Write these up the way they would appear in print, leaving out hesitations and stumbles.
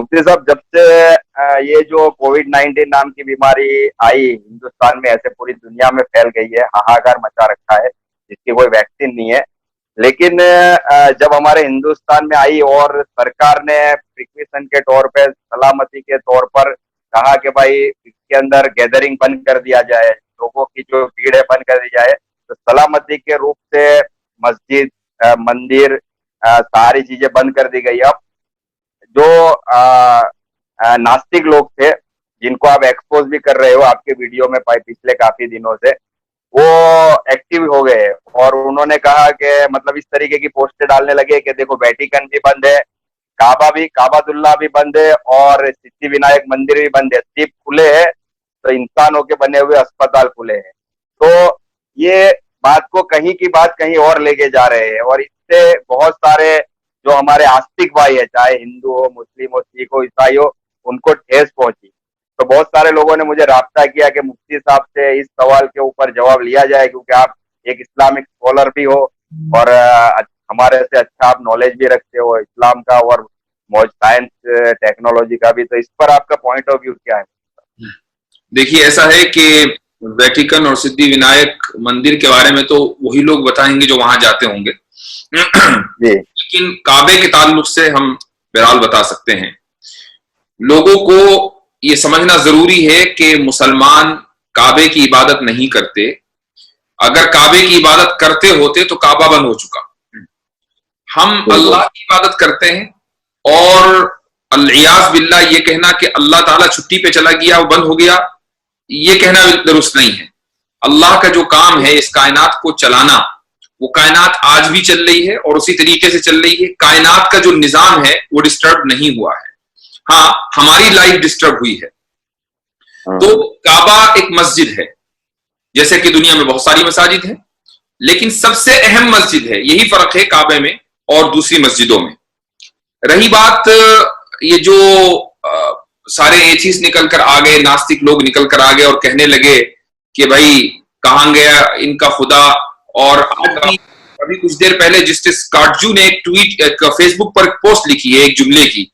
मुफ्ती साहब, जब से ये जो कोविड-19 नाम की बीमारी आई हिंदुस्तान में, ऐसे पूरी दुनिया में फैल गई है, हाहाकार मचा रखा है, जिसकी कोई वैक्सीन नहीं है। लेकिन जब हमारे हिंदुस्तान में आई और सरकार ने प्रिकॉशन के तौर पे, सलामती के तौर पर कहा कि भाई इसके अंदर गैदरिंग बंद कर दिया जाए, लोगों की जो भीड़ है बंद कर दी जाए, तो सलामती के रूप से मस्जिद, मंदिर, सारी चीजें बंद कर दी गई। अब जो नास्तिक लोग थे, जिनको आप एक्सपोज भी कर रहे हो आपके वीडियो में पिछले काफी दिनों से, वो एक्टिव हो गए और उन्होंने कहा कि मतलब इस तरीके की पोस्टें डालने लगे कि देखो वेटिकन भी बंद है, काबातुल्लाह भी बंद है और सिद्धि विनायक मंदिर भी बंद है, सिर्फ खुले हैं तो इंसानों के बने हुए अस्पताल खुले हैं। तो ये बात को कहीं की बात कहीं और लेके जा रहे हैं और इससे बहुत सारे जो हमारे आस्तिक भाई है, चाहे हिंदू हो, मुस्लिम हो, सिख हो, ईसाई हो, उनको ठेस पहुंची। तो बहुत सारे लोगों ने मुझे राब्ता किया कि मुफ्ती साहब से इस सवाल के ऊपर जवाब लिया जाए, क्योंकि आप एक इस्लामिक स्कॉलर भी हो और हमारे से अच्छा आप नॉलेज भी रखते हो इस्लाम का और साइंस टेक्नोलॉजी का भी। तो इस पर आपका पॉइंट ऑफ व्यू क्या है? देखिए, ऐसा है कि वेटिकन और सिद्धि विनायक मंदिर के बारे में तो वही लोग बताएंगे जो वहां जाते होंगे लेकिन काबे के ताल्लुक से हम बहरहाल बता सकते हैं। लोगों को ये समझना जरूरी है कि मुसलमान काबे की इबादत नहीं करते। अगर काबे की इबादत करते होते तो काबा बंद हो चुका। हम अल्लाह की इबादत करते हैं और अल-इयाज़ बिल्लाह ये कहना कि अल्लाह ताला छुट्टी पे चला गया, वो बंद हो गया, ये कहना दुरुस्त नहीं है। अल्लाह का जो काम है इस कायनात को चलाना, वो कायनात आज भी चल रही है और उसी तरीके से चल रही है। कायनात का जो निजाम है वो डिस्टर्ब नहीं हुआ है। हाँ, हमारी लाइफ डिस्टर्ब हुई है। तो काबा एक मस्जिद है, जैसे कि दुनिया में बहुत सारी मसाजिद है, लेकिन सबसे अहम मस्जिद है। यही फर्क है काबे में और दूसरी मस्जिदों में। रही बात ये जो सारे एथीस्ट निकल कर आ गए, नास्तिक लोग निकल कर आ गए और कहने लगे कि भाई कहां गया इनका खुदा। और अभी कुछ देर पहले जस्टिस काटजू ने एक ट्वीट, एक फेसबुक पर पोस्ट लिखी है एक जुमले की।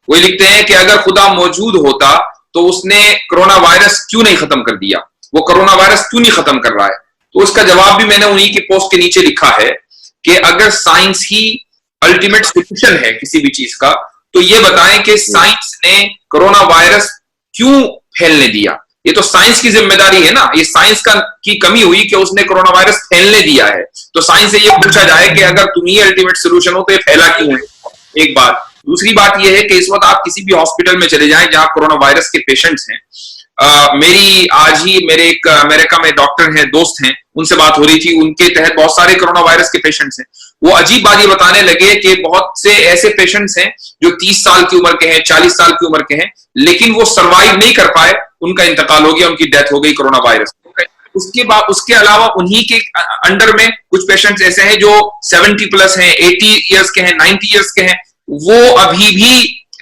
वो लिखते हैं कि अगर खुदा मौजूद होता तो उसने कोरोना वायरस क्यों नहीं खत्म कर दिया, वो कोरोना वायरस क्यों नहीं खत्म कर रहा है। तो उसका जवाब भी मैंने उन्हीं के पोस्ट के नीचे लिखा है कि अगर साइंस ही अल्टीमेट सोल्यूशन है किसी भी चीज का, तो ये बताएं कि साइंस ने कोरोना वायरस क्यों फैलने दिया। ये तो साइंस की जिम्मेदारी है ना। ये साइंस की कमी हुई कि उसने कोरोना वायरस फैलने दिया है। तो साइंस से ये पूछा जाए कि अगर तुम ही अल्टीमेट सोल्यूशन हो तो ये फैला क्यों है। एक बात। दूसरी बात यह है कि इस वक्त आप किसी भी हॉस्पिटल में चले जाएं जहां कोरोना वायरस के पेशेंट्स हैं। मेरी आज ही मेरे एक अमेरिका में डॉक्टर हैं, दोस्त हैं, उनसे बात हो रही थी। उनके तहत बहुत सारे कोरोना वायरस के पेशेंट्स हैं। वो अजीब बात ये बताने लगे कि बहुत से ऐसे पेशेंट्स हैं जो 30 साल की उम्र के हैं, 40 साल की उम्र के हैं, लेकिन वो सर्वाइव नहीं कर पाए, उनका इंतकाल हो गया, उनकी डेथ हो गई कोरोना वायरस। उसके अलावा उन्हीं के अंडर में कुछ पेशेंट्स ऐसे हैं जो 70 प्लस हैं, 80 ईयर्स के हैं, 90 ईयर्स के हैं। वो अभी भी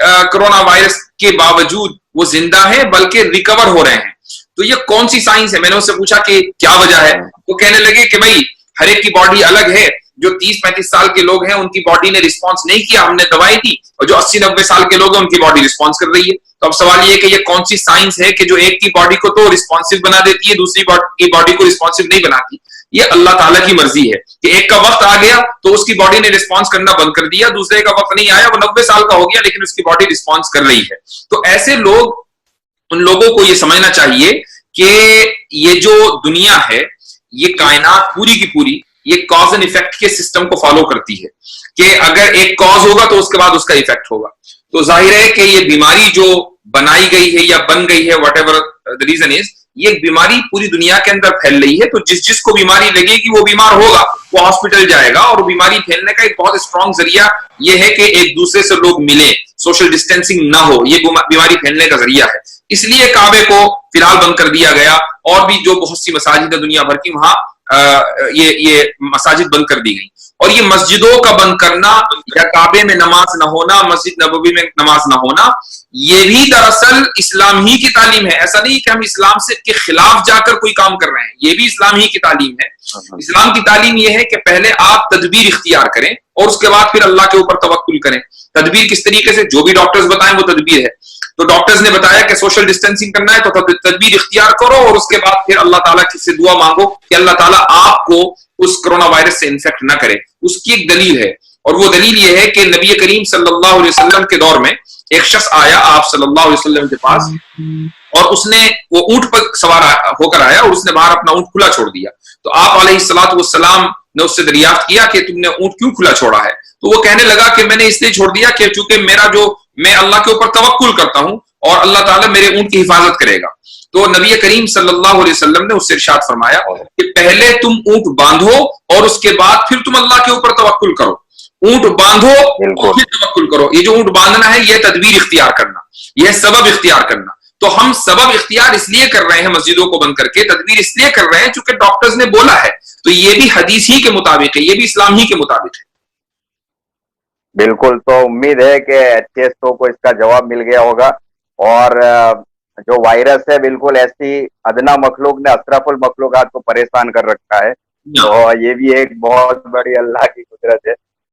कोरोना वायरस के बावजूद वो जिंदा है, बल्कि रिकवर हो रहे हैं। तो ये कौन सी साइंस है? मैंने उससे पूछा कि क्या वजह है। वो कहने लगे कि भाई हर एक की बॉडी अलग है। जो 30-35 साल के लोग हैं उनकी बॉडी ने रिस्पॉन्स नहीं किया, हमने दवाई दी, और जो 80-90 साल के लोग हैं उनकी बॉडी रिस्पॉन्स कर रही है। तो अब सवाल ये कि ये कौन सी साइंस है कि जो एक की बॉडी को तो रिस्पॉन्सिव बना देती है, दूसरी की बॉडी को रिस्पॉन्सिव नहीं बनाती। ये अल्लाह ताला की मर्जी है कि एक का वक्त आ गया तो उसकी बॉडी ने रिस्पॉन्स करना बंद कर दिया, दूसरे का वक्त नहीं आया, वो 90 साल का हो गया लेकिन उसकी बॉडी रिस्पॉन्स कर रही है। तो ऐसे लोग, उन लोगों को ये समझना चाहिए कि ये जो दुनिया है, ये कायनात पूरी की पूरी ये कॉज एंड इफेक्ट के सिस्टम को फॉलो करती है कि अगर एक कॉज होगा तो उसके बाद उसका इफेक्ट होगा। तो जाहिर है कि ये बीमारी जो बनाई गई है या बन गई है, whatever the reason is, ये बीमारी पूरी दुनिया के अंदर फैल रही है। तो जिसको बीमारी लगेगी वो बीमार होगा, वो हॉस्पिटल जाएगा। और बीमारी फैलने का एक बहुत स्ट्रॉन्ग जरिया ये है कि एक दूसरे से लोग मिले, सोशल डिस्टेंसिंग ना हो, ये बीमारी फैलने का जरिया है। इसलिए काबे को फिलहाल बंद कर दिया गया और भी जो बहुत सी मसाजिद है दुनिया भर की, वहां ये मसाजिद बंद कर दी गई। और ये मस्जिदों का बंद करना या काबे में नमाज ना होना, मस्जिद नबवी में नमाज ना होना, ये भी दरअसल इस्लाम ही की तालीम है। ऐसा नहीं कि हम इस्लाम से के खिलाफ जाकर कोई काम कर रहे हैं, ये भी इस्लाम ही की तालीम है। इस्लाम की तालीम ये है कि पहले आप तदबीर इख्तियार करें और उसके बाद फिर अल्लाह के ऊपर तवक्कुल करें। तदबीर किस तरीके से? जो भी डॉक्टर्स बताएं वो तदबीर है। तो डॉक्टर्स ने बताया कि सोशल डिस्टेंसिंग करना है तो तदबीर इख्तियार करो और उसके बाद फिर अल्लाह ताला से दुआ मांगो कि अल्लाह ताला आपको उस कोरोना वायरस से इन्फेक्ट ना करे। उसकी एक दलील है, और वो दलील ये है कि नबी करीम सल्लल्लाहु अलैहि वसल्लम के दौर में एक शख्स आया आप सल्लल्लाहु अलैहि वसल्लम के पास, और उसने वो ऊंट पर सवार होकर आया और उसने बाहर अपना ऊंट खुला छोड़ दिया। तो आप अलैहिस्सलातु वस्सलाम ने उससे दरियाफ्त किया कि तुमने ऊंट क्यों खुला छोड़ा है? तो वो कहने लगा कि मैंने इसलिए छोड़ दिया कि चूंकि मैं अल्लाह के ऊपर तवक्कुल करता हूं और अल्लाह ताला मेरे ऊंट की हिफाजत करेगा। तो नबी करीम सल्लल्लाहु अलैहि वसल्लम ने उससे इरशाद फरमाया कि पहले तुम ऊंट बांधो और उसके बाद फिर तुम अल्लाह के ऊपर तवक्कुल करो। ऊंट बांधो और फिर तवक्कुल करो। ये जो ऊंट बांधना है यह तदबीर इख्तियार करना, यह सबब इख्तियार करना। तो हम सबब इख्तियार इसलिए कर रहे हैं मस्जिदों को बंद करके, तदबीर इसलिए कर रहे हैं चूंकि डॉक्टर्स ने बोला है। तो ये भी हदीस ही के मुताबिक है, ये भी इस्लाम ही के मुताबिक है। बिल्कुल, तो उम्मीद है कि एचएसओ को इसका जवाब मिल गया होगा। और जो वायरस है बिल्कुल ऐसी अदना मखलूक ने अशरफुल मखलूकात को परेशान कर रखा है। तो ये भी एक बहुत बड़ी अल्लाह की कुदरत है।